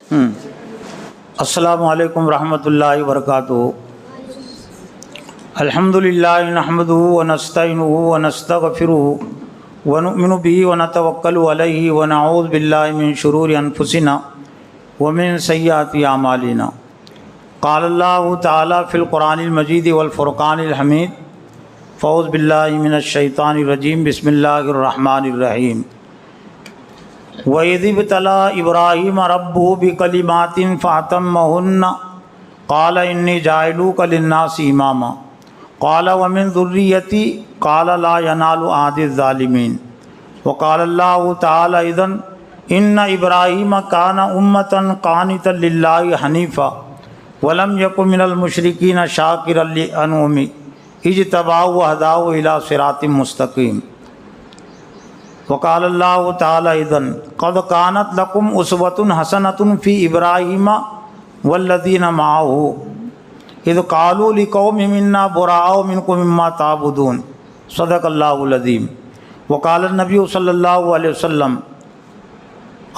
السلام علیکم ورحمۃ اللہ وبرکاتہ۔ الحمدللہ نحمدہ ونستعینہ ونستغفرہ ونؤمن بہ ونتوکل علیہ ونعوذ باللہ من شرور انفسنا ومن سیئات اعمالنا۔ قال اللہ تعالی فی القرآن المجید والفرقان الحمید۔ فاعوذ باللہ من الشیطان الرجیم، بسم اللہ الرحمن الرحیم۔ وَإِذِ ابْتَلَىٰ إِبْرَاهِيمَ رَبُّهُ بِكَلِمَاتٍ فَأَتَمَّهُنَّ قَالَ إِنِّي جَاعِلُكَ لِلنَّاسِ إِمَامًا قَالَ وَمِن ذُرِّيَّتِي قَالَ لَا يَنَالُ عَهْدِ الظَّالِمِينَ وَقَالَ اللَّهُ تَعَالَىٰ إِذًا إِنَّ إِبْرَاهِيمَ كَانَ أُمَّةً قَانِتًا لِلَّهِ حَنِيفًا وَلَمْ يَكُن مِّنَ الْمُشْرِكِينَ شَاكِرًا لِأَنْعُمِهِ اجْتَبَاهُ وَهَدَاهُ إِلَىٰ صِرَاطٍ مُّسْتَقِيمٍ۔ وقال اللہ تعالی اذن قد كانت لكم اسوة حسنة في ابراہیم والذین معه اذ قالوا لقومهم انا براء منكم مما تعبدون، صدق اللہ العظیم۔ وقال النبی صلی اللہ علیہ وسلم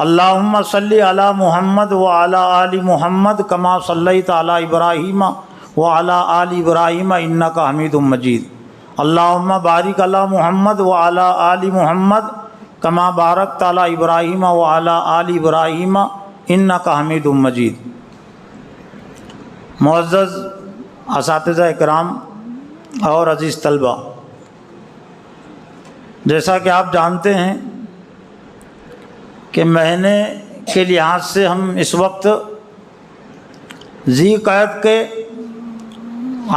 اللہم صلی علی محمد وعلی آل محمد کما صلیت علی ابراہیم وعلی آل ابراہیم انک حمید مجید۔ اللہم بارک علی محمد وعلی آل محمد کما بارکت علی ابراہیم وعلی آل ابراہیم انک حمید مجید۔ معزز اساتذہ اکرام اور عزیز طلبہ، جیسا کہ آپ جانتے ہیں کہ مہینے کے لحاظ سے ہم اس وقت ذی قعدہ کے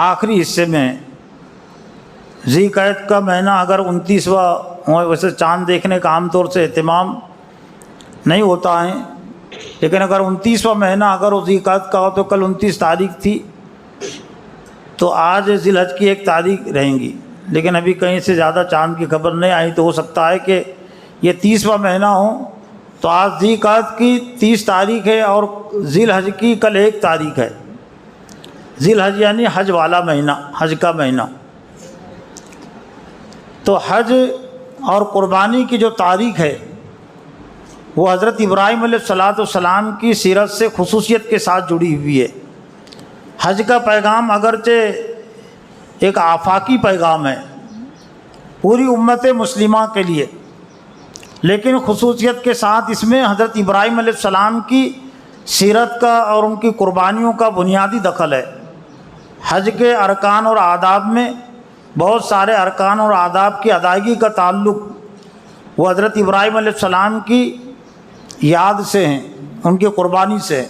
آخری حصے میں ہیں۔ ذی قعدہ کا مہینہ اگر 29واں ہو، ویسے چاند دیکھنے کا عام طور سے اہتمام نہیں ہوتا ہے، لیکن اگر 29واں مہینہ اگر ذی قعدہ کا ہو تو کل 29 تاریخ تھی تو آج ذی الحج کی 1 تاریخ رہیں گی، لیکن ابھی کہیں سے زیادہ چاند کی خبر نہیں آئی، تو ہو سکتا ہے کہ یہ 30واں مہینہ ہو۔ تو آج ذی قعدہ کی 30 تاریخ ہے اور ذی الحج کی کل 1 تاریخ ہے۔ ذی الحج یعنی حج والا مہینہ، حج کا مہینہ۔ تو حج اور قربانی کی جو تاریخ ہے وہ حضرت ابراہیم علیہ السلام کی سیرت سے خصوصیت کے ساتھ جڑی ہوئی ہے۔ حج کا پیغام اگرچہ ایک آفاقی پیغام ہے پوری امت مسلمہ کے لیے، لیکن خصوصیت کے ساتھ اس میں حضرت ابراہیم علیہ السلام کی سیرت کا اور ان کی قربانیوں کا بنیادی دخل ہے۔ حج کے ارکان اور آداب میں بہت سارے ارکان اور آداب کی ادائیگی کا تعلق وہ حضرت ابراہیم علیہ السلام کی یاد سے ہیں، ان کی قربانی سے۔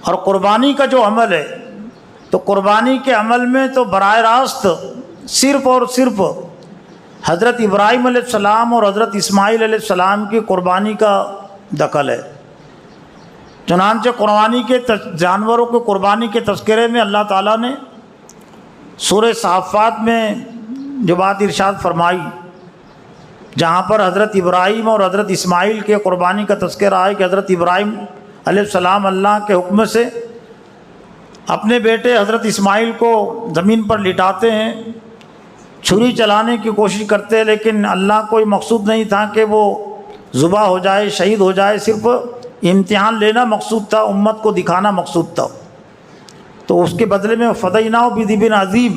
اور قربانی کا جو عمل ہے تو قربانی کے عمل میں تو براہ راست صرف اور صرف حضرت ابراہیم علیہ السلام اور حضرت اسماعیل علیہ السلام کی قربانی کا دخل ہے۔ چنانچہ قربانی کے جانوروں کو قربانی کے تذکرے میں اللہ تعالیٰ نے سورہ صافات میں جو بات ارشاد فرمائی، جہاں پر حضرت ابراہیم اور حضرت اسماعیل کے قربانی کا تذکرہ ہے کہ حضرت ابراہیم علیہ السلام اللہ کے حکم سے اپنے بیٹے حضرت اسماعیل کو زمین پر لٹاتے ہیں، چھری چلانے کی کوشش کرتے ہیں، لیکن اللہ کوئی مقصود نہیں تھا کہ وہ ذبح ہو جائے، شہید ہو جائے، صرف امتحان لینا مقصود تھا، امت کو دکھانا مقصود تھا۔ تو اس کے بدلے میں فدیناہ بذبح عظیم،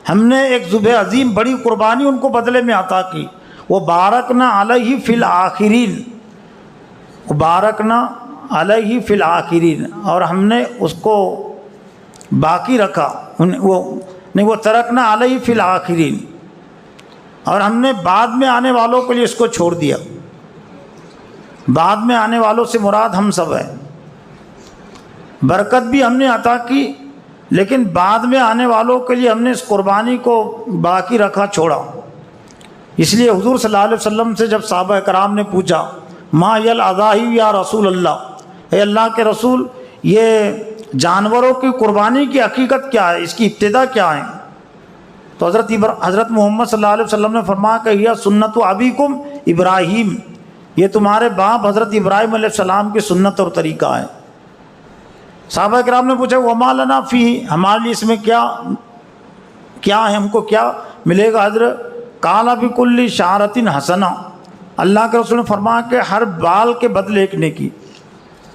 ہم نے ایک ذبح عظیم بڑی قربانی ان کو بدلے میں عطا کی۔ وہ بارکنا علیہ فی الآخرین، بارکنا علیہ فی الآخرین، اور ہم نے اس کو باقی رکھا، وہ ترکنا علیہ فی الآخرین، اور ہم نے بعد میں آنے والوں کے لیے اس کو چھوڑ دیا۔ بعد میں آنے والوں سے مراد ہم سب ہیں۔ برکت بھی ہم نے عطا کی، لیکن بعد میں آنے والوں کے لیے ہم نے اس قربانی کو باقی رکھا، چھوڑا۔ اس لیے حضور صلی اللہ علیہ وسلم سے جب صحابہ کرام نے پوچھا ما ہی الاضاحی یا رسول اللہ، اے اللہ کے رسول، یہ جانوروں کی قربانی کی حقیقت کیا ہے، اس کی ابتدا کیا ہے؟ تو حضرت محمد صلی اللہ علیہ وسلم نے فرمایا کہ یہ سنت ابیکم ابراہیم، یہ تمہارے باپ حضرت ابراہیم علیہ السلام کی سنت اور طریقہ ہے۔ صحابہ کرام نے پوچھا وما لنا فی، ہمارے لیے اس میں کیا ہے، ہم کو کیا ملے گا حضرت؟ قال بکل شعرۃ حسنہ، اللہ کے رسول نے فرمایا کہ ہر بال کے بدلے ایک نیکی،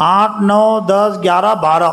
8, 9, 10, 11, 12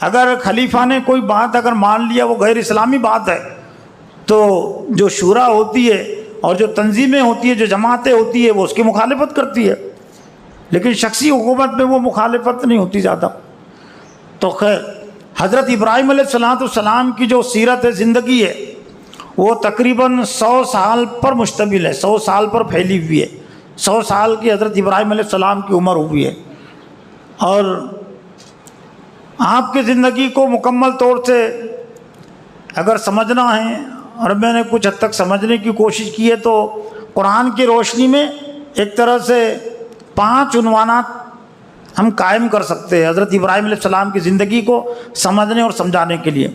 اگر خلیفہ نے کوئی بات اگر مان لیا وہ غیر اسلامی بات ہے تو جو شورا ہوتی ہے اور جو تنظیمیں ہوتی ہیں، جو جماعتیں ہوتی ہیں، وہ اس کی مخالفت کرتی ہے، لیکن شخصی حکومت میں وہ مخالفت نہیں ہوتی زیادہ۔ تو خیر، حضرت ابراہیم علیہ السلام کی جو سیرت زندگی ہے وہ تقریباً 100 سال پر مشتمل ہے، 100 سال پر پھیلی ہوئی ہے۔ 100 سال کی حضرت ابراہیم علیہ السلام کی عمر ہوئی ہے، اور آپ کی زندگی کو مکمل طور سے اگر سمجھنا ہے، اور میں نے کچھ حد تک سمجھنے کی کوشش کی ہے، تو قرآن کی روشنی میں ایک طرح سے 5 عنوانات ہم قائم کر سکتے ہیں حضرت ابراہیم علیہ السلام کی زندگی کو سمجھنے اور سمجھانے کے لیے۔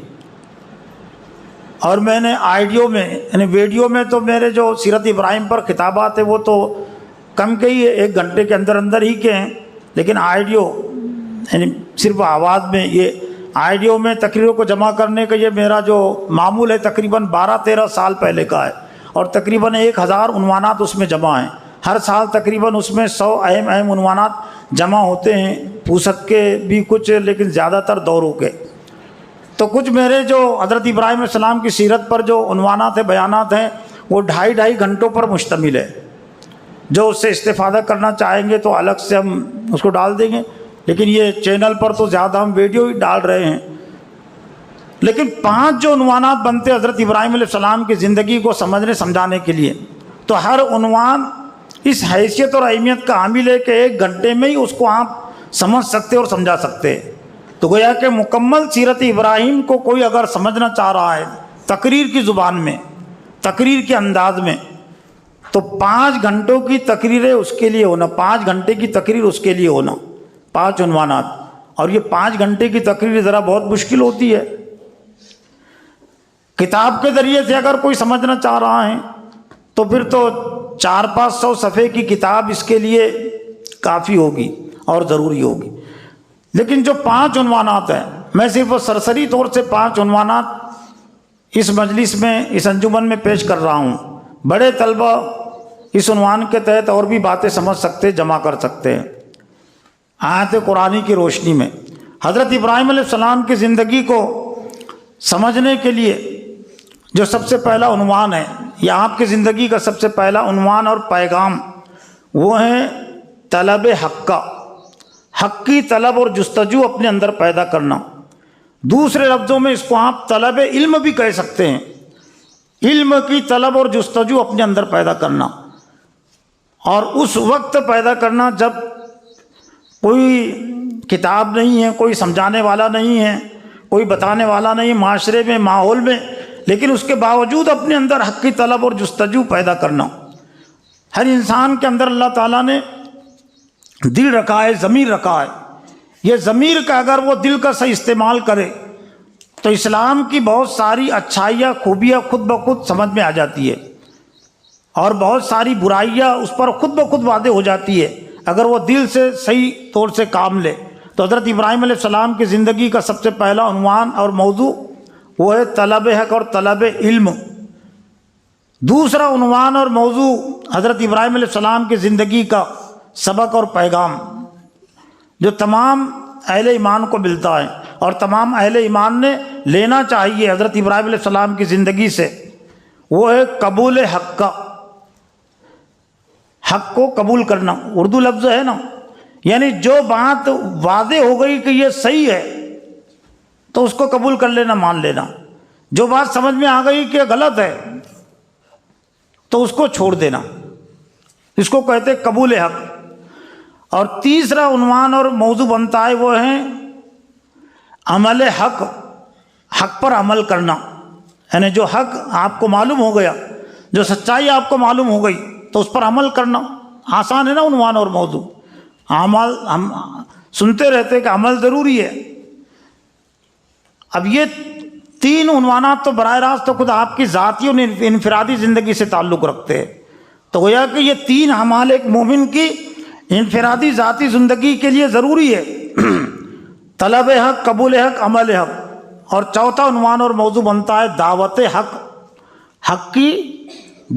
اور میں نے آڈیو میں یعنی ویڈیو میں تو میرے جو سیرت ابراہیم پر خطابات ہیں وہ تو کم کے ہی 1 گھنٹے کے اندر اندر ہی کے ہیں، لیکن آڈیو یعنی صرف آواز میں، یہ آڈیو میں تقریروں کو جمع کرنے کا یہ میرا جو معمول ہے تقریباً 12-13 سال پہلے کا ہے، اور تقریباً 1000 عنوانات اس میں جمع ہیں۔ ہر سال تقریباً اس میں 100 اہم عنوانات جمع ہوتے ہیں، پوسط کے بھی کچھ، لیکن زیادہ تر دوروں کے۔ تو کچھ میرے جو حضرت ابراہیم علیہ السلام کی سیرت پر جو عنوانات ہیں، بیانات ہیں، وہ 2.5 گھنٹوں پر مشتمل ہے۔ جو اس سے استفادہ کرنا چاہیں گے تو الگ سے ہم اس کو ڈال دیں گے، لیکن یہ چینل پر تو زیادہ ہم ویڈیو ہی ڈال رہے ہیں۔ لیکن 5 جو عنوانات بنتے حضرت ابراہیم علیہ السلام کی زندگی کو سمجھنے سمجھانے کے لیے، تو ہر عنوان اس حیثیت اور اہمیت کا حامل ہے کہ 1 گھنٹے میں ہی اس کو آپ سمجھ سکتے اور سمجھا سکتے ہیں۔ تو گویا کہ مکمل سیرت ابراہیم کو کوئی اگر سمجھنا چاہ رہا ہے تقریر کی زبان میں، تقریر کے انداز میں، تو 5 گھنٹوں کی تقریریں اس کے لیے ہونا، 5 گھنٹے کی تقریر اس کے لیے ہونا، 5 عنوانات۔ اور یہ 5 گھنٹے کی تقریر ذرا بہت مشکل ہوتی ہے۔ کتاب کے ذریعے سے اگر کوئی سمجھنا چاہ رہا ہے تو پھر تو 400-500 صفحے کی کتاب اس کے لیے کافی ہوگی اور ضروری ہوگی۔ لیکن جو 5 عنوانات ہیں، میں صرف سرسری طور سے 5 عنوانات اس مجلس میں، اس انجمن میں پیش کر رہا ہوں۔ بڑے طلبہ اس عنوان کے تحت اور بھی باتیں سمجھ سکتے، جمع کر سکتے ہیں۔ آیت قرآنی کی روشنی میں حضرت ابراہیم علیہ السلام کی زندگی کو سمجھنے کے لیے جو سب سے پہلا عنوان ہے، یا آپ کی زندگی کا سب سے پہلا عنوان اور پیغام، وہ ہے طلب حق کا، حق کی طلب اور جستجو اپنے اندر پیدا کرنا۔ دوسرے لفظوں میں اس کو آپ طلب علم بھی کہہ سکتے ہیں، علم کی طلب اور جستجو اپنے اندر پیدا کرنا، اور اس وقت پیدا کرنا جب کوئی کتاب نہیں ہے، کوئی سمجھانے والا نہیں ہے، کوئی بتانے والا نہیں معاشرے میں، ماحول میں، لیکن اس کے باوجود اپنے اندر حق کی طلب اور جستجو پیدا کرنا۔ ہر انسان کے اندر اللہ تعالیٰ نے دل رکھا ہے، ضمیر رکھا ہے۔ یہ ضمیر کا اگر وہ دل کا صحیح استعمال کرے تو اسلام کی بہت ساری اچھائیاں، خوبیاں خود بخود سمجھ میں آ جاتی ہے، اور بہت ساری برائیاں اس پر خود بخود واضح ہو جاتی ہے اگر وہ دل سے صحیح طور سے کام لے۔ تو حضرت ابراہیم علیہ السلام کی زندگی کا سب سے پہلا عنوان اور موضوع وہ ہے طلب حق اور طلب علم۔ دوسرا عنوان اور موضوع حضرت ابراہیم علیہ السلام کی زندگی کا سبق اور پیغام، جو تمام اہل ایمان کو ملتا ہے اور تمام اہل ایمان نے لینا چاہیے حضرت ابراہیم علیہ السلام کی زندگی سے، وہ ہے قبول حق کا، حق کو قبول کرنا۔ اردو لفظ ہے نا، یعنی جو بات واضح ہو گئی کہ یہ صحیح ہے تو اس کو قبول کر لینا، مان لینا۔ جو بات سمجھ میں آ گئی کہ غلط ہے تو اس کو چھوڑ دینا، اس کو کہتے قبول حق۔ اور تیسرا عنوان اور موضوع بنتا ہے وہ ہے عمل حق، حق پر عمل کرنا، یعنی جو حق آپ کو معلوم ہو گیا، جو سچائی آپ کو معلوم ہو گئی تو اس پر عمل کرنا۔ آسان ہے نا عنوان اور موضوع، عمل ہم سنتے رہتے ہیں کہ عمل ضروری ہے۔ اب یہ 3 عنوانات تو براہ راست تو خود آپ کی ذاتی اور انفرادی زندگی سے تعلق رکھتے ہیں۔ تو گویا کہ یہ 3 اعمال ایک مومن کی انفرادی ذاتی زندگی کے لیے ضروری ہے، طلب حق، قبول حق، عمل حق۔ اور چوتھا عنوان اور موضوع بنتا ہے دعوت حق، حق کی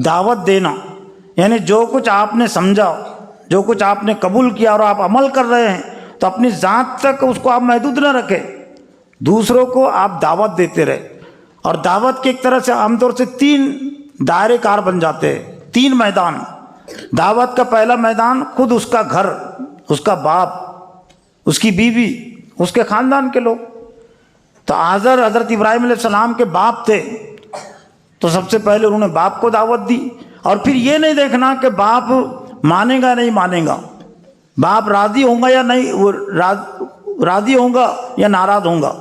دعوت دینا، یعنی جو کچھ آپ نے سمجھا، جو کچھ آپ نے قبول کیا اور آپ عمل کر رہے ہیں تو اپنی ذات تک اس کو آپ محدود نہ رکھیں، دوسروں کو آپ دعوت دیتے رہے. اور دعوت کے ایک طرح سے عام طور سے 3 دائرے کار بن جاتے ہیں, 3 میدان. دعوت کا پہلا میدان خود اس کا گھر, اس کا باپ, اس کی بیوی, اس کے خاندان کے لوگ. تو آزر حضرت ابراہیم علیہ السلام کے باپ تھے, تو سب سے پہلے انہوں نے باپ کو دعوت دی. اور پھر یہ نہیں دیکھنا کہ باپ مانے گا نہیں مانے گا, باپ راضی ہوں گا یا نہیں, وہ راضی ہوں گا یا ناراض ہوں گا.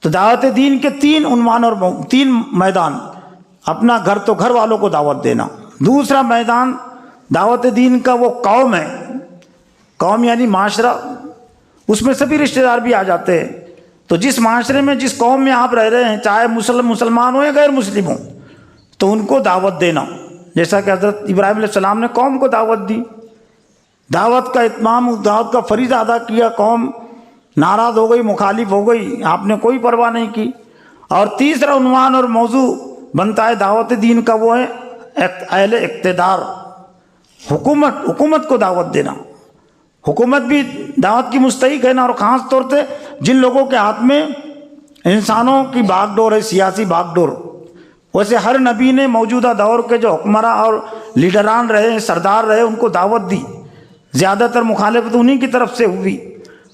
تو دعوت دین کے 3 عنوان اور 3 میدان. اپنا گھر تو گھر والوں کو دعوت دینا. دوسرا میدان دعوت دین کا وہ قوم ہے, قوم یعنی معاشرہ, اس میں سبھی رشتہ دار بھی آ جاتے ہیں. تو جس معاشرے میں جس قوم میں آپ رہ رہے ہیں, چاہے مسلمان ہوں یا غیر مسلم ہوں, تو ان کو دعوت دینا. جیسا کہ حضرت ابراہیم علیہ السلام نے قوم کو دعوت دی, دعوت کا اتمام, دعوت کا فریضہ ادا کیا. قوم ناراض ہو گئی, مخالف ہو گئی, آپ نے کوئی پرواہ نہیں کی. اور تیسرا عنوان اور موضوع بنتا ہے دعوت دین کا, وہ ہے اہل اقتدار, حکومت کو دعوت دینا. حکومت بھی دعوت کی مستحق ہے نا, اور خاص طور سے جن لوگوں کے ہاتھ میں انسانوں کی بھاگ ڈور ہے, سیاسی بھاگ ڈور. ویسے ہر نبی نے موجودہ دور کے جو حکمراں اور لیڈران رہے, سردار رہے, ان کو دعوت دی. زیادہ تر مخالفت انہی کی طرف سے ہوئی.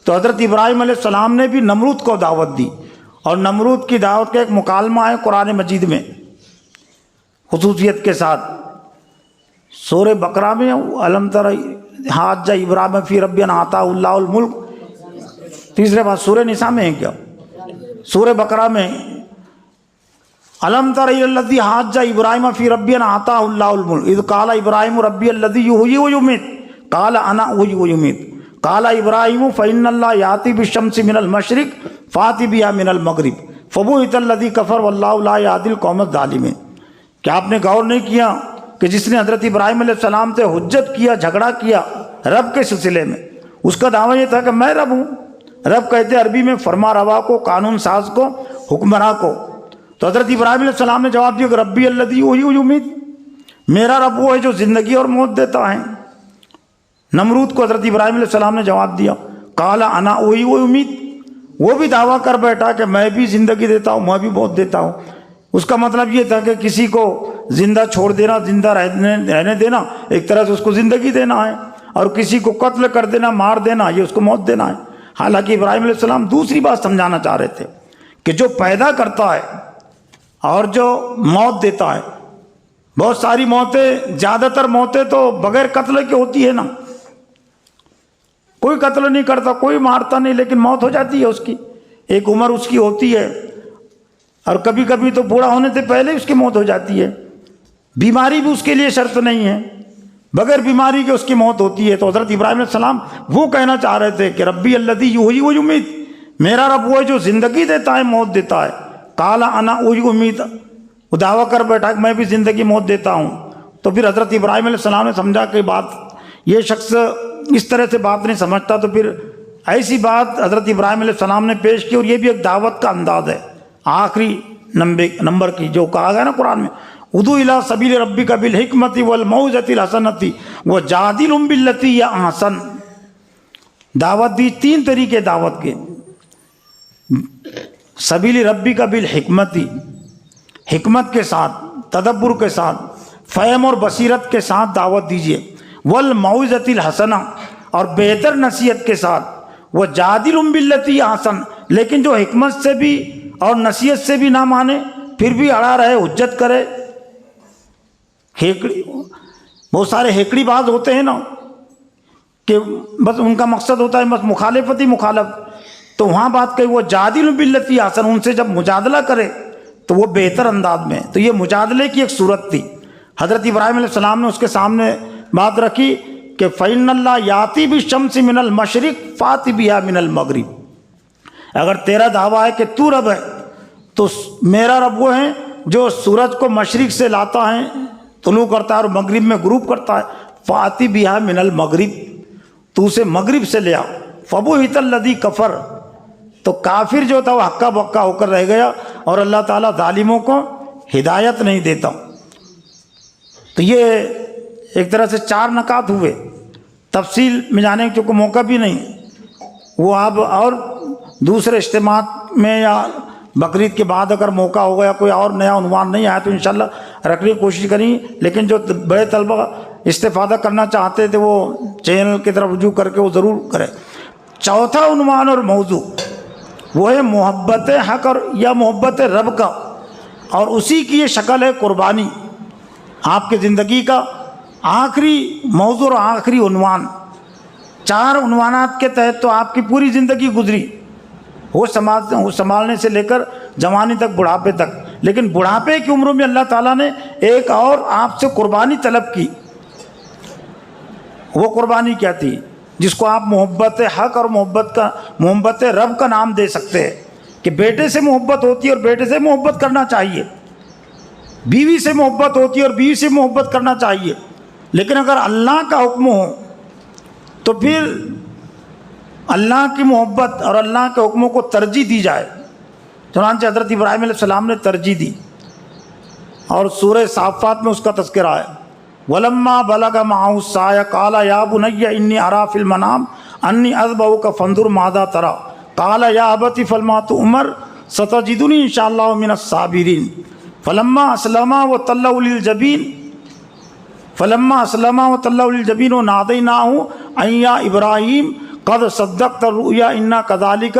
تو حضرت ابراہیم علیہ السلام نے بھی نمرود کو دعوت دی, اور نمرود کی دعوت کا ایک مکالمہ ہے قرآن مجید میں خصوصیت کے ساتھ. سورہ بقرہ میں الم تر حاج ابراہیم فی ربی ان آتاہ اللہ الملک, تیسرے بات سورہ نساء میں ہے کیا, سورہ بقرہ میں الم تر الی الذی حاج ابراہیم فی ربی ان آتاہ اللہ الملک اذ قال ابراہیم ربی الذی یحیی و یمیت قال انا احیی و امیت قال ابراہیم فإن اللہ یأتی بالشمس من المشرق فأت بہا من المغرب فبہت الذی کفر واللہ لا یہدی القوم الظالمین. کیا آپ نے غور نہیں کیا کہ جس نے حضرت ابراہیم علیہ السلام سے حجت کیا, جھگڑا کیا رب کے سلسلے میں, اس کا دعویٰ یہ تھا کہ میں رب ہوں. رب کہتے ہیں عربی میں فرما روا کو, قانون ساز کو, حکمراں کو. تو حضرت ابراہیم علیہ السلام نے جواب دیا کہ ربی الذی یحیی و یمیت, میرا رب وہ ہے جو زندگی اور موت دیتا ہے. نمرود کو حضرت ابراہیم علیہ السلام نے جواب دیا قال انا احیی و امیت, وہ بھی دعویٰ کر بیٹھا کہ میں بھی زندگی دیتا ہوں, میں بھی موت دیتا ہوں. اس کا مطلب یہ تھا کہ کسی کو زندہ چھوڑ دینا, زندہ رہنے دینا, ایک طرح سے اس کو زندگی دینا ہے, اور کسی کو قتل کر دینا, مار دینا, یہ اس کو موت دینا ہے. حالانکہ ابراہیم علیہ السلام دوسری بات سمجھانا چاہ رہے تھے کہ جو پیدا کرتا ہے اور جو موت دیتا ہے, بہت ساری موتیں, زیادہ تر موتیں تو بغیر قتل کی ہوتی ہے نا, کوئی قتل نہیں کرتا, کوئی مارتا نہیں, لیکن موت ہو جاتی ہے اس کی, ایک عمر اس کی ہوتی ہے, اور کبھی کبھی تو بوڑھا ہونے سے پہلے اس کی موت ہو جاتی ہے. بیماری بھی اس کے لیے شرط نہیں ہے, بغیر بیماری کے اس کی موت ہوتی ہے. تو حضرت ابراہیم علیہ السلام وہ کہنا چاہ رہے تھے کہ ربی الذی یحیی و یمیت, میرا رب وہ ہے جو زندگی دیتا ہے, موت دیتا ہے. قال انا احیی و امیت, وہ دعویٰ کر بیٹھا کہ میں بھی زندگی موت دیتا ہوں. تو پھر حضرت ابراہیم علیہ السلام نے سمجھا کہ بات, یہ شخص اس طرح سے بات نہیں سمجھتا, تو پھر ایسی بات حضرت ابراہیم علیہ السلام نے پیش کی. اور یہ بھی ایک دعوت کا انداز ہے, آخری نمبر کی جو کہا گیا نا قرآن میں, ادعو الی سبیل ربک بالحکمۃ والموعظۃ الحسنۃ وجادلھم باللتی ہی احسن. دعوت دی 3 طریقے دعوت کے, سبیل ربک بالحکمۃ, حکمت کے ساتھ, تدبر کے ساتھ, فہم اور بصیرت کے ساتھ دعوت دیجیے, والموعظۃ الحسنہ, اور بہتر نصیحت کے ساتھ, وجادلھم باللتی احسن, لیکن جو حکمت سے بھی اور نصیحت سے بھی نہ مانے, پھر بھی اڑا رہے, حجت کرے. بہت سارے ہیکڑی باز ہوتے ہیں نا کہ بس ان کا مقصد ہوتا ہے بس مخالفت ہی مخالف, تو وہاں بات کہی وہ جادل باللتی احسن, ان سے جب مجادلہ کرے تو وہ بہتر انداز میں. تو یہ مجادلے کی ایک صورت تھی. حضرت ابراہیم علیہ السلام نے اس کے سامنے بات رکھی کہ فإن اللہ یاتی بالشمس من المشرق فأت بہا من المغرب. اگر تیرا دعویٰ ہے کہ تو رب ہے, تو میرا رب وہ ہے جو سورج کو مشرق سے لاتا ہے, طلوع کرتا ہے, اور مغرب میں غروب کرتا ہے. فأت بہا من المغرب, تو اسے مغرب سے لے آ. فبہت الذی کفر, تو کافر جو تھا وہ ہکا بکا ہو کر رہ گیا, اور اللہ تعالیٰ ظالموں کو ہدایت نہیں دیتا. تو یہ ایک طرح سے 4 نکات ہوئے. تفصیل میں جانے کا چونکہ موقع بھی نہیں, وہ آپ اور دوسرے اجتماعات میں یا بقرعید کے بعد اگر موقع ہو گیا کوئی اور نیا عنوان نہیں آیا تو انشاءاللہ رکھنے کی کوشش کریں گے، لیکن جو بڑے طلبہ استفادہ کرنا چاہتے تھے وہ چینل کی طرف رجوع کر کے وہ ضرور کریں۔ چوتھا عنوان اور موضوع وہ ہے محبت حق اور یا محبت رب کا، اور اسی کی یہ شکل ہے قربانی۔ آپ کی زندگی کا آخری موضوع اور آخری عنوان، 4 عنوانات کے تحت تو آپ کی پوری زندگی گزری، وہ سنبھالنے سے لے کر جوانی تک، بڑھاپے تک، لیکن بڑھاپے کی عمروں میں اللہ تعالیٰ نے ایک اور آپ سے قربانی طلب کی۔ وہ قربانی کیا تھی؟ جس کو آپ محبت حق اور محبت رب کا نام دے سکتے ہیں، کہ بیٹے سے محبت ہوتی ہے اور بیٹے سے محبت کرنا چاہیے، بیوی سے محبت ہوتی ہے اور بیوی سے محبت کرنا چاہیے، لیکن اگر اللہ کا حکم ہو تو پھر اللہ کی محبت اور اللہ کے حکموں کو ترجیح دی جائے۔ چنانچہ حضرت ابراہیم علیہ السلام نے ترجیح دی، اور سورہ صافات میں اس کا تذکرہ ہے، وَلَمَّا بَلَغَ مَعَهُ السَّعْيَ قَالَ يَا بُنَيَّ إِنِّي أَرَىٰ فِي الْمَنَامِ أَنِّي أَذْبَحُكَ فَانظُرْ مَاذَا تَرَىٰ قَالَ يَا أَبَتِ افْعَلْ مَا تُؤْمَرُ سَتَجِدُنِي إِن شَاء اللَّهُ مِنَ الصَّابِرِينَ فَلَمَّا أَسْلَمَا وَتَلَّهُ لِلْجَبِينِ وَنَادَيْنَاهُ أَن يَا إِبْرَاهِيمُ قَدْ صَدَّقْتَ الرُّؤْيَا إِنَّا كَذَٰلِكَ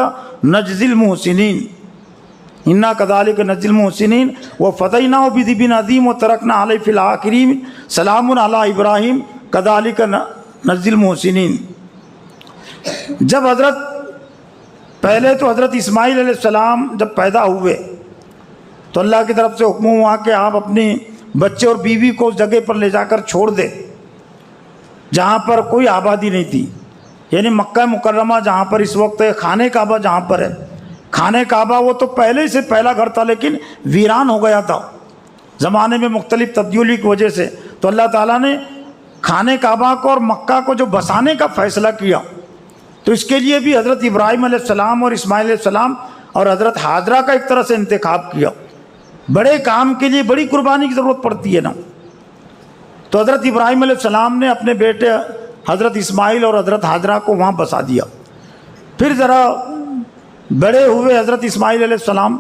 نَجْزِي الْمُحْسِنِينَ وَفَدَيْنَاهُ بِذِبْحٍ عَظِيمٍ وَتَرَكْنَا عَلَيْهِ فِي الْآخِرِينَ سَلَامٌ عَلَىٰ إِبْرَاهِيمَ كَذَٰلِكَ نَجْزِي الْمُحْسِنِينَ۔ جب پہلے تو حضرت اسماعیل علیہ السلام جب پیدا ہوئے تو اللہ کی طرف سے حکم ہوا کہ آپ اپنی بچے اور بیوی کو اس جگہ پر لے جا کر چھوڑ دیں جہاں پر کوئی آبادی نہیں تھی، یعنی مکہ مکرمہ جہاں پر اس وقت ہے، خانہ کعبہ جہاں پر ہے۔ خانہ کعبہ وہ تو پہلے سے پہلا گھر تھا لیکن ویران ہو گیا تھا زمانے میں مختلف تبدیلی کی وجہ سے، تو اللہ تعالیٰ نے خانہ کعبہ کو اور مکہ کو جو بسانے کا فیصلہ کیا، تو اس کے لیے بھی حضرت ابراہیم علیہ السلام اور اسماعیل علیہ السلام اور حضرت ہاجرہ کا ایک طرح سے انتخاب کیا۔ بڑے کام کے لیے بڑی قربانی کی ضرورت پڑتی ہے نا، تو حضرت ابراہیم علیہ السلام نے اپنے بیٹے حضرت اسماعیل اور حضرت ہاجرہ کو وہاں بسا دیا۔ پھر ذرا بڑے ہوئے حضرت اسماعیل علیہ السلام،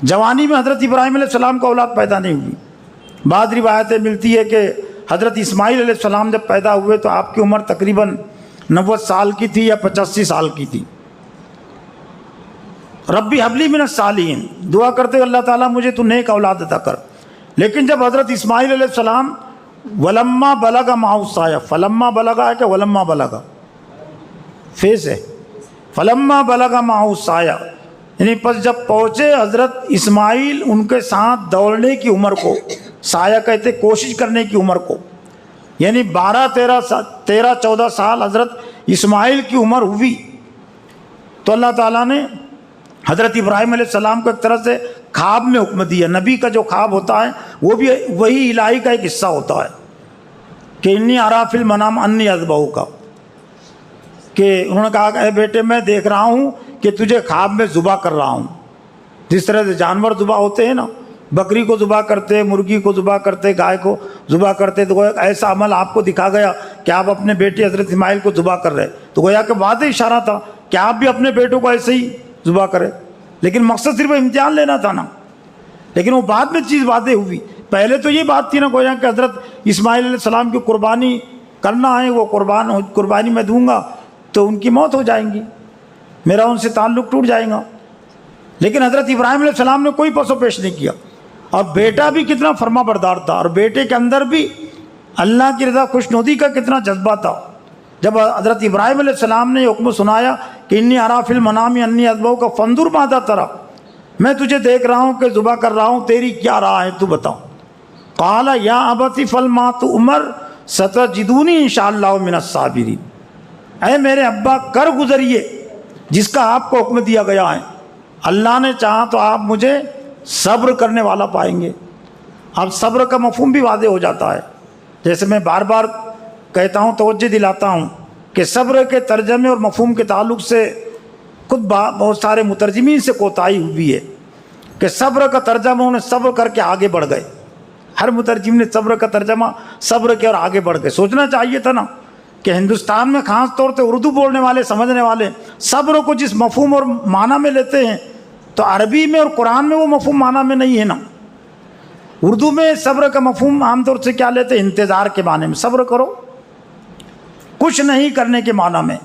جوانی میں حضرت ابراہیم علیہ السلام کو اولاد پیدا نہیں ہوئی۔ بعض روایتیں ملتی ہے کہ حضرت اسماعیل علیہ السلام جب پیدا ہوئے تو آپ کی عمر تقریباً 90 سال کی تھی یا 85 سال کی تھی۔ ربی حبلی من الصالحین، دعا کرتے ہیں اللہ تعالیٰ مجھے تو نیک اولاد عطا کر۔ لیکن جب حضرت اسماعیل علیہ السلام ولما بلغ معه السعی، فلما بلغا ہے کہ ولما بلغا، فیس ہے، فلما بلغ معه السعی، یعنی پس جب پہنچے حضرت اسماعیل ان کے ساتھ دوڑنے کی عمر کو، سایہ کہتے کوشش کرنے کی عمر کو، یعنی 13-14 سال حضرت اسماعیل کی عمر ہوئی، تو اللہ تعالیٰ نے حضرت ابراہیم علیہ السلام کو ایک طرح سے خواب میں حکم دیا۔ نبی کا جو خواب ہوتا ہے وہ بھی وہی الہی کا ایک حصہ ہوتا ہے کہ انی ارا فی المنام انی اذبحک، کہ انہوں نے کہا کہ اے بیٹے میں دیکھ رہا ہوں کہ تجھے خواب میں ذبح کر رہا ہوں۔ جس طرح سے جانور ذبح ہوتے ہیں نا، بکری کو ذبح کرتے، مرغی کو ذبح کرتے، گائے کو ذبح کرتے، تو ایک ایسا عمل آپ کو دکھا گیا کہ آپ اپنے بیٹے حضرت اسماعیل کو ذبح کر رہے، تو گویا کہ واضح اشارہ تھا کہ آپ بھی اپنے بیٹوں کو ایسے ہی ذبح کرے، لیکن مقصد صرف امتحان لینا تھا نا۔ لیکن وہ بعد میں چیز واضح ہوئی، پہلے تو یہ بات تھی نا گویا کہ حضرت اسماعیل علیہ السلام کی قربانی کرنا ہے، وہ قربانی میں دوں گا تو ان کی موت ہو جائیں گی، میرا ان سے تعلق ٹوٹ جائے گا۔ لیکن حضرت ابراہیم علیہ السلام نے کوئی پس و پیش نہیں کیا، اور بیٹا بھی کتنا فرما بردار تھا، اور بیٹے کے اندر بھی اللہ کی رضا خوشنودی کا کتنا جذبہ تھا۔ جب حضرت ابراہیم علیہ السلام نے یہ حکم سنایا کہ انی ارا فی المنام انی اذبحک فانظر ماذا تری، میں تجھے دیکھ رہا ہوں کہ ذبح کر رہا ہوں، تیری کیا رائے ہے تو بتاؤ۔ قال یا ابت افعل ما تؤمر ستجدونی ان شاء اللہ من الصابرین، اے میرے ابا کر گزریے جس کا آپ کو حکم دیا گیا ہے، اللہ نے چاہا تو آپ مجھے صبر کرنے والا پائیں گے۔ اب صبر کا مفہوم بھی واضح ہو جاتا ہے، جیسے میں بار بار کہتا ہوں، توجہ دلاتا ہوں کہ صبر کے ترجمے اور مفہوم کے تعلق سے خود بہت سارے مترجمین سے کوتاہی ہوئی ہے کہ صبر کا ترجمہ انہیں صبر کر کے آگے بڑھ گئے۔ ہر مترجم نے صبر کا ترجمہ صبر کیا اور آگے بڑھ گئے۔ سوچنا چاہیے تھا نا کہ ہندوستان میں خاص طور سے اردو بولنے والے سمجھنے والے صبر کو جس مفہوم اور معنی میں لیتے ہیں تو عربی میں اور قرآن میں وہ مفہوم معنی میں نہیں ہے نا۔ اردو میں صبر کا مفہوم عام طور سے کیا لیتے ہیں؟ انتظار کے معنی میں، صبر کرو، کچھ نہیں کرنے کے معنی میں،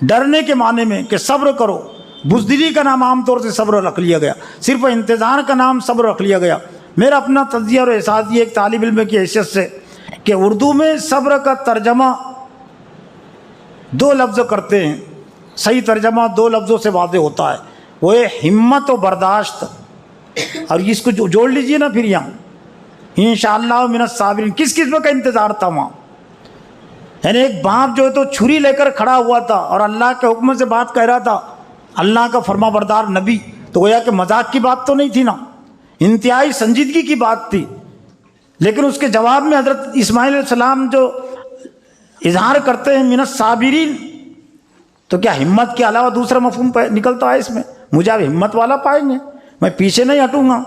ڈرنے کے معنی میں کہ صبر کرو۔ بزدلی کا نام عام طور سے صبر رکھ لیا گیا، صرف انتظار کا نام صبر رکھ لیا گیا۔ میرا اپنا تجزیہ اور احساس یہ ایک طالب علم کی حیثیت سے کہ اردو میں صبر کا ترجمہ دو لفظ کرتے ہیں، صحیح ترجمہ دو لفظوں سے واضح ہوتا ہے، وہ ہے ہمت و برداشت۔ اور اس کو جوڑ لیجئے نا پھر یہاں انشاءاللہ من الصابرین، کس قسم کا انتظار تھا وہاں؟ یعنی ایک باپ جو ہے تو چھری لے کر کھڑا ہوا تھا اور اللہ کے حکم سے بات کہہ رہا تھا، اللہ کا فرما بردار نبی، تو گویا کہ مذاق کی بات تو نہیں تھی نا، انتہائی سنجیدگی کی بات تھی۔ لیکن اس کے جواب میں حضرت اسماعیل علیہ السلام جو اظہار کرتے ہیں من الصابرین، تو کیا ہمت کے علاوہ دوسرا مفہوم نکلتا ہے اس میں؟ مجھے آپ ہمت والا پائیں گے، میں پیچھے نہیں ہٹوں گا،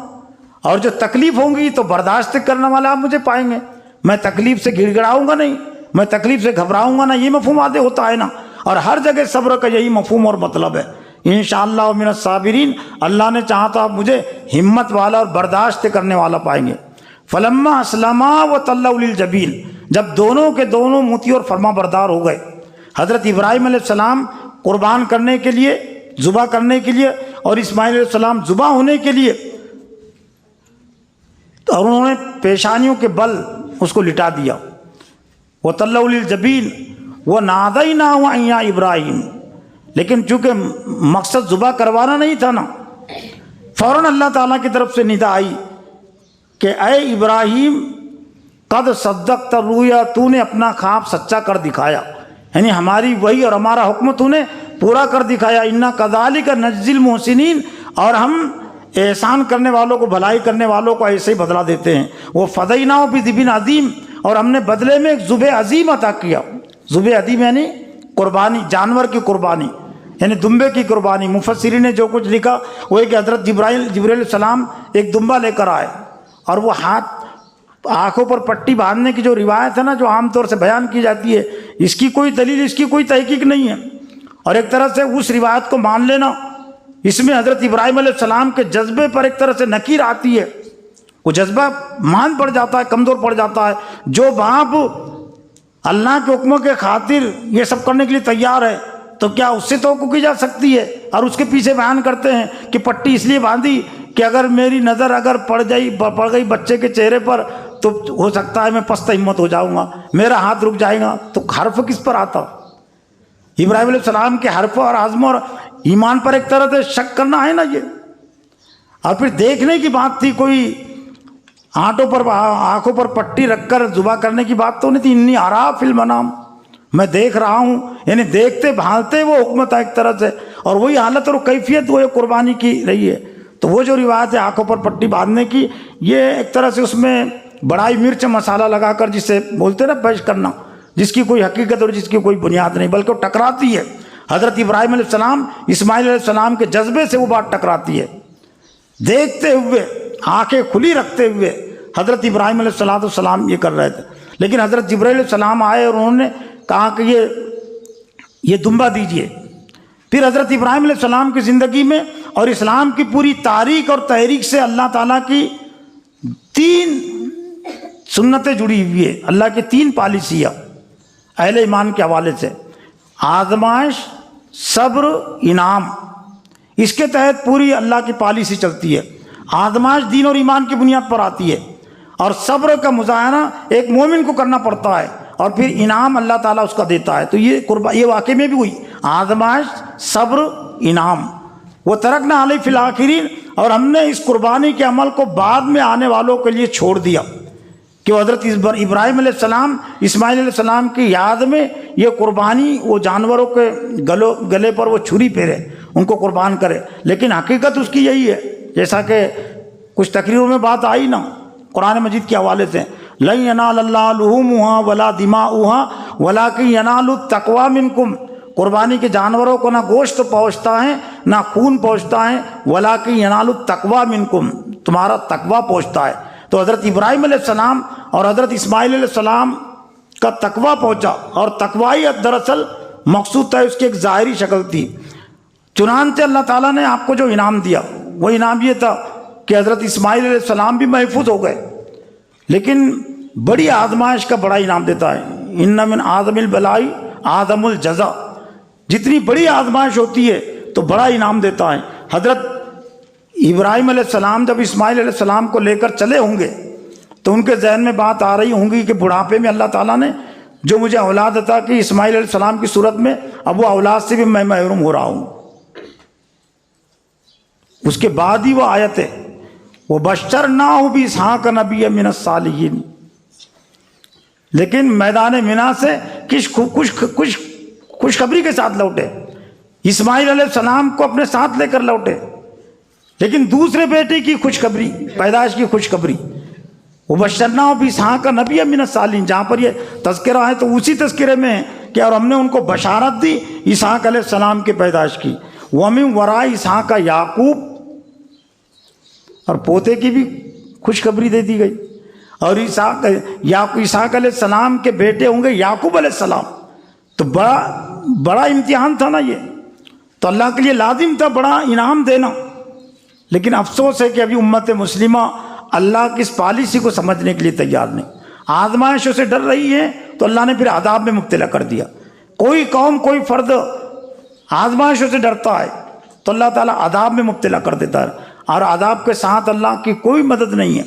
اور جو تکلیف ہوں گی تو برداشت کرنے والا آپ مجھے پائیں گے، میں تکلیف سے گڑ گڑاؤں گا نہیں، میں تکلیف سے گھبراؤں گا نا، یہ مفہوم واضح ہوتا ہے نا۔ اور ہر جگہ صبر کا یہی مفہوم اور مطلب ہے، انشاءاللہ من الصابرین، اللہ نے چاہا تو آپ مجھے ہمت والا اور برداشت کرنے والا پائیں گے۔ فلما اسلما وتلوا للجبین، جب دونوں کے دونوں مطیع اور فرما بردار ہو گئے، حضرت ابراہیم علیہ السلام قربان کرنے کے لیے، ذبح کرنے کے لیے، اور اسماعیل علیہ السلام ذبح ہونے کے لیے، اور انہوں نے پیشانیوں کے بل اس کو لٹا دیا۔ وتلوا للجبین ونادیناہ ان یا ابراہیم، لیکن چونکہ مقصد ذبح کروانا نہیں تھا نا، فوراً اللہ تعالیٰ کی طرف سے ندا آئی کہ اے ابراہیم قد صدقت الرؤیا، تو نے اپنا خواب سچا کر دکھایا، یعنی ہماری وحی اور ہمارا حکم تو نے پورا کر دکھایا۔ انا کذالک نجزی المحسنین، اور ہم احسان کرنے والوں کو، بھلائی کرنے والوں کو ایسے ہی بدلہ دیتے ہیں۔ وہ فدیناہ بذبح عظیم، اور ہم نے بدلے میں ایک ذبح عظیم عطا کیا۔ ذبح عظیم یعنی قربانی، جانور کی قربانی، یعنی دمبے کی قربانی۔ مفسرین نے جو کچھ لکھا وہ ہے کہ حضرت جبرائیل علیہ السلام ایک دمبا لے کر آئے، اور وہ آنکھوں پر پٹی باندھنے کی جو روایت ہے نا، جو عام طور سے بیان کی جاتی ہے، اس کی کوئی دلیل، اس کی کوئی تحقیق نہیں ہے، اور ایک طرح سے اس روایت کو مان لینا، اس میں حضرت ابراہیم علیہ السلام کے جذبے پر ایک طرح سے نکیر آتی ہے، وہ جذبہ مان پڑ جاتا ہے، کمزور پڑ جاتا ہے۔ جو باپ اللہ کے حکموں کے خاطر یہ سب کرنے کے لیے تیار ہے تو کیا اس سے توقع کی جا سکتی ہے؟ اور اس کے پیچھے بیان کرتے ہیں کہ پٹی اس لیے باندھی کہ اگر میری نظر اگر پڑ گئی بچے کے چہرے پر تو ہو سکتا ہے میں پست ہمت ہو جاؤں گا، میرا ہاتھ رک جائے گا۔ تو حرف کس پر آتا؟ ابراہیم علیہ السلام کے حرف اور عزم اور ایمان پر ایک طرح سے شک کرنا ہے نا یہ۔ اور پھر دیکھنے کی بات تھی، کوئی آنکھوں پر پٹی رکھ کر ذبح کرنے کی بات تو نہیں تھی۔ انی ارا فی المنام، میں دیکھ رہا ہوں، یعنی دیکھتے بھالتے وہ حکم تھا ایک طرح سے، اور وہی حالت اور کیفیت وہ قربانی کی رہی ہے۔ تو وہ جو روایت ہے آنکھوں پر پٹی باندھنے کی، یہ ایک طرح سے اس میں بڑائی مرچ مسالہ لگا کر جسے بولتے نا پیش کرنا، جس کی کوئی حقیقت اور جس کی کوئی بنیاد نہیں، بلکہ وہ ٹکراتی ہے۔ حضرت ابراہیم علیہ السلام اسماعیل علیہ السلام کے جذبے سے وہ بات ٹکراتی ہے۔ دیکھتے ہوئے، آنکھیں کھلی رکھتے ہوئے حضرت ابراہیم علیہ السلام یہ کر رہے تھے، لیکن حضرت جبرائیل علیہ السلام آئے اور انہوں نے کہا کہ یہ دمبا دیجئے۔ پھر حضرت ابراہیم علیہ السلام کی زندگی میں اور اسلام کی پوری تاریخ اور تحریک سے اللہ تعالیٰ کی 3 سنتیں جڑی ہوئی ہے، اللہ کی 3 پالیسیاں اہل ایمان کے حوالے سے: آزمائش، صبر، انعام۔ اس کے تحت پوری اللہ کی پالیسی چلتی ہے۔ آزمائش دین اور ایمان کی بنیاد پر آتی ہے، اور صبر کا مظاہرہ ایک مومن کو کرنا پڑتا ہے، اور پھر انعام اللہ تعالیٰ اس کا دیتا ہے۔ تو یہ واقعے میں بھی ہوئی، آزمائش، صبر، انعام۔ وہ ترکنا علیہ فی الآخرین، اور ہم نے اس قربانی کے عمل کو بعد میں آنے والوں کے لیے چھوڑ دیا کہ وہ حضرت ابراہیم علیہ السلام، اسماعیل علیہ السلام کی یاد میں یہ قربانی، وہ جانوروں کے گلے پر وہ چھری پھیرے، ان کو قربان کرے۔ لیکن حقیقت اس کی یہی ہے، جیسا کہ کچھ تقریروں میں بات آئی نا قرآن مجید کے حوالے سے، لن ینال اللہ لحومها ولا دماؤها ولکن ینال التقوی منکم۔ قربانی کے جانوروں کو نہ گوشت پہنچتا ہے نہ خون پہنچتا ہے، ولکن ینال التقوی منکم، تمہارا تقوی پہنچتا ہے۔ تو حضرت ابراہیم علیہ السلام اور حضرت اسماعیل علیہ السلام کا تقوی پہنچا، اور تقوی دراصل مقصود تھا، اس کی ایک ظاہری شکل تھی۔ چنانچہ اللہ تعالیٰ نے آپ کو جو انعام دیا وہ انعام یہ تھا کہ حضرت اسماعیل علیہ السلام بھی محفوظ ہو گئے، لیکن بڑی آزمائش کا بڑا انعام دیتا ہے۔ ان من اعظم البلاء اعظم الجزا، جتنی بڑی آزمائش ہوتی ہے تو بڑا انعام دیتا ہے۔ حضرت ابراہیم علیہ السلام جب اسماعیل علیہ السلام کو لے کر چلے ہوں گے تو ان کے ذہن میں بات آ رہی ہوں گی کہ بڑھاپے میں اللہ تعالیٰ نے جو مجھے اولاد عطا کی اسماعیل علیہ السلام کی صورت میں، اب وہ اولاد سے بھی میں محروم ہو رہا ہوں۔ اس کے بعد ہی وہ آیت ہے وَبَشَّرْنَاهُ بِإِسْحَاقَ نَبِيًّا مِنَ الصَّالِحِينَ، لیکن میدان منا سے خوشخبری کے ساتھ لوٹے، اسماعیل علیہ السلام کو اپنے ساتھ لے کر لوٹے، لیکن دوسرے بیٹے کی خوشخبری، پیدائش کی خوشخبری، وَبَشَّرْنَاهُ بِإِسْحَاقَ نَبِيًّا مِنَ الصَّالِحِينَ، جہاں پر یہ تذکرہ ہے تو اسی تذکرے میں ہے کہ اور ہم نے ان کو بشارت دی اسحاق علیہ السلام کی پیدائش کی، وَمِن وَرَاءِ اسحاق یعقوب، اور پوتے کی بھی خوشخبری دے دی گئی، اور اسحاق علیہ السلام کے بیٹے ہوں گے یعقوب علیہ السلام۔ تو بڑا امتحان تھا نا یہ، تو اللہ کے لیے لازم تھا بڑا انعام دینا، لیکن افسوس ہے کہ ابھی امت مسلمہ اللہ کی اس پالیسی کو سمجھنے کے لیے تیار نہیں، آزمائشوں سے ڈر رہی ہے تو اللہ نے پھر عذاب میں مبتلا کر دیا۔ کوئی قوم، کوئی فرد آزمائشوں سے ڈرتا ہے تو اللہ تعالیٰ عذاب میں مبتلا کر دیتا ہے، اور عذاب کے ساتھ اللہ کی کوئی مدد نہیں ہے۔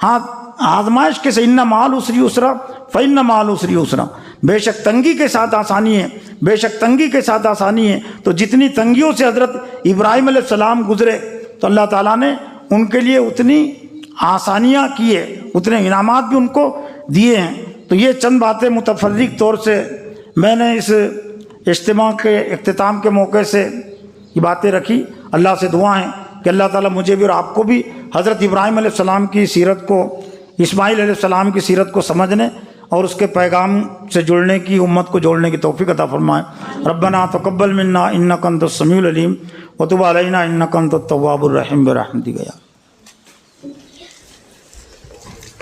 ہاں آزمائش کے سے ان مع العسر یسرا فإن مع العسر یسرا، بے شک تنگی کے ساتھ آسانی ہے، بے شک تنگی کے ساتھ آسانی ہے۔ تو جتنی تنگیوں سے حضرت ابراہیم علیہ السلام گزرے تو اللہ تعالیٰ نے ان کے لیے اتنی آسانیاں کی ہے، اتنے انعامات بھی ان کو دیے ہیں۔ تو یہ چند باتیں متفرق طور سے میں نے اس اجتماع کے اختتام کے موقع سے یہ باتیں رکھی۔ اللہ سے دعا ہے کہ اللہ تعالیٰ مجھے بھی اور آپ کو بھی حضرت ابراہیم علیہ السلام کی سیرت کو، اسماعیل علیہ السلام کی سیرت کو سمجھنے اور اس کے پیغام سے جڑنے کی، امت کو جوڑنے کی توفیق عطا فرمائے۔ ربنا تقبل منا انک انت السمیع العلیم وتب علینا انک انت التواب الرحیم برحمتک یا